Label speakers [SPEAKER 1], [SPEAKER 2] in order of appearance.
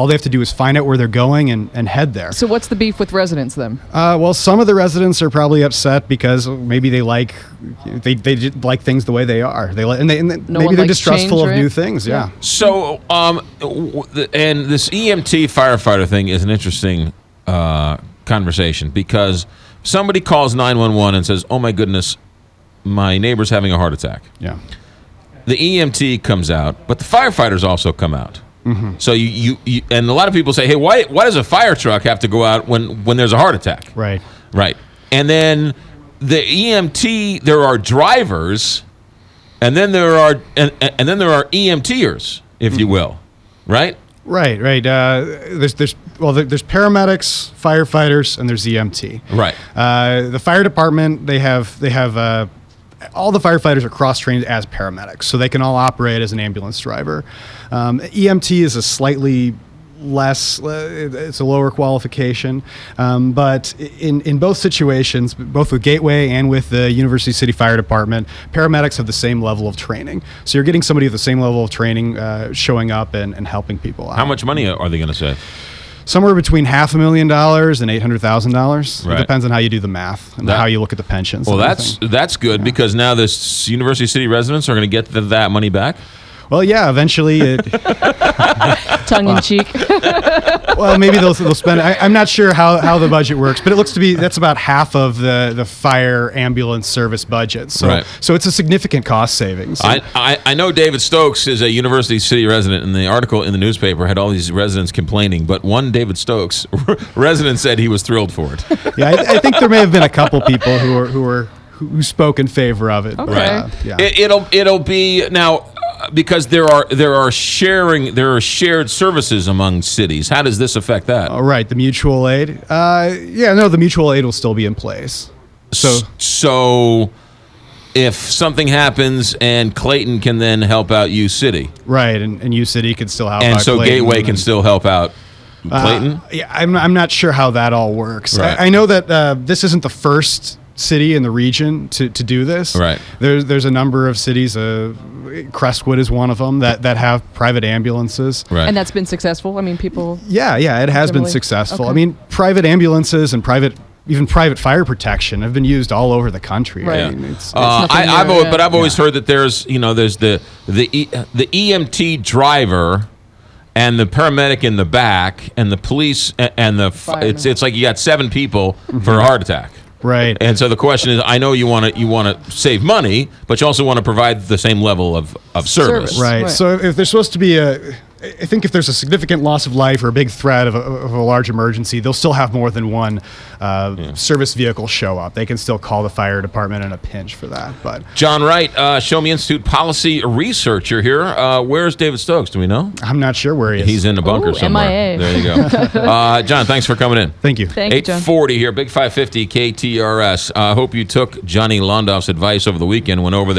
[SPEAKER 1] All they have to do is find out where they're going and head there.
[SPEAKER 2] So what's the beef with residents then?
[SPEAKER 1] Well, some of the residents are probably upset because maybe they like things the way they are. Maybe they're distrustful of new things. Yeah.
[SPEAKER 3] So, and this EMT firefighter thing is an interesting conversation, because somebody calls 911 and says, "Oh my goodness, my neighbor's having a heart attack."
[SPEAKER 1] Yeah.
[SPEAKER 3] The EMT comes out, but the firefighters also come out. Mm-hmm. So you and a lot of people say, "Hey, why does a fire truck have to go out when there's a heart attack?"
[SPEAKER 1] Right.
[SPEAKER 3] Right. And then the EMT, there are drivers, and then there are EMTers, if you will, right?
[SPEAKER 1] Right. There's paramedics, firefighters, and there's EMT.
[SPEAKER 3] Right.
[SPEAKER 1] The fire department, they have all the firefighters are cross-trained as paramedics, so they can all operate as an ambulance driver. EMT is a slightly less, it's a lower qualification, but in both situations, both with Gateway and with the University City Fire Department, paramedics have the same level of training. So you're getting somebody with the same level of training showing up and helping people out.
[SPEAKER 3] How much money are they going to save?
[SPEAKER 1] Somewhere between $500,000 and $800,000.
[SPEAKER 3] Right.
[SPEAKER 1] It depends on how you do the math and how you look at the pensions.
[SPEAKER 3] Well, that's good, because now this University City residents are going to get that money back.
[SPEAKER 1] Well, yeah, eventually
[SPEAKER 2] Tongue in cheek.
[SPEAKER 1] Well, maybe they'll spend. I'm not sure how the budget works, but it looks to be that's about half of the fire ambulance service budget. So
[SPEAKER 3] right.
[SPEAKER 1] So it's a significant cost savings.
[SPEAKER 3] I know David Stokes is a University City resident, and the article in the newspaper had all these residents complaining, but one David Stokes resident said he was thrilled for it.
[SPEAKER 1] Yeah, I think there may have been a couple people who spoke in favor of it.
[SPEAKER 2] Okay.
[SPEAKER 3] Right.
[SPEAKER 1] Yeah.
[SPEAKER 3] It'll be now. Because there are shared services among cities. How does this affect that?
[SPEAKER 1] All right, the mutual aid. The mutual aid will still be in place.
[SPEAKER 3] So if something happens, and Clayton can then help out U City,
[SPEAKER 1] right, and U City can still help out
[SPEAKER 3] and so
[SPEAKER 1] Clayton,
[SPEAKER 3] Gateway can still help out Clayton.
[SPEAKER 1] I'm not sure how that all works.
[SPEAKER 3] Right.
[SPEAKER 1] I know that this isn't the first city in the region to do this.
[SPEAKER 3] Right.
[SPEAKER 1] There's a number of cities. Crestwood is one of them that have private ambulances.
[SPEAKER 3] Right.
[SPEAKER 2] And that's been successful? I mean, people...
[SPEAKER 1] Yeah, it has been successful.
[SPEAKER 2] Okay.
[SPEAKER 1] I mean, private ambulances and even private fire protection have been used all over the country.
[SPEAKER 2] Right.
[SPEAKER 1] I mean,
[SPEAKER 3] I've always heard that there's the EMT driver and the paramedic in the back and the police and the it's like you got 7 people for a heart attack.
[SPEAKER 1] Right.
[SPEAKER 3] And so the question is, I know you want to save money, but you also want to provide the same level of service.
[SPEAKER 1] Right. So if there's supposed to be I think if there's a significant loss of life or a big threat of a large emergency, they'll still have more than one service vehicle show up. They can still call the fire department in a pinch for that. But
[SPEAKER 3] John Wright, Show Me Institute policy researcher here. Where's David Stokes? Do we know?
[SPEAKER 1] I'm not sure where he is.
[SPEAKER 3] He's in a bunker somewhere.
[SPEAKER 2] MIA.
[SPEAKER 3] There you go. John, thanks for coming in.
[SPEAKER 1] Thank you.
[SPEAKER 2] Thank you, John.
[SPEAKER 3] 840 here, Big 550 KTRS. I hope you took Johnny Londoff's advice over the weekend, went over there.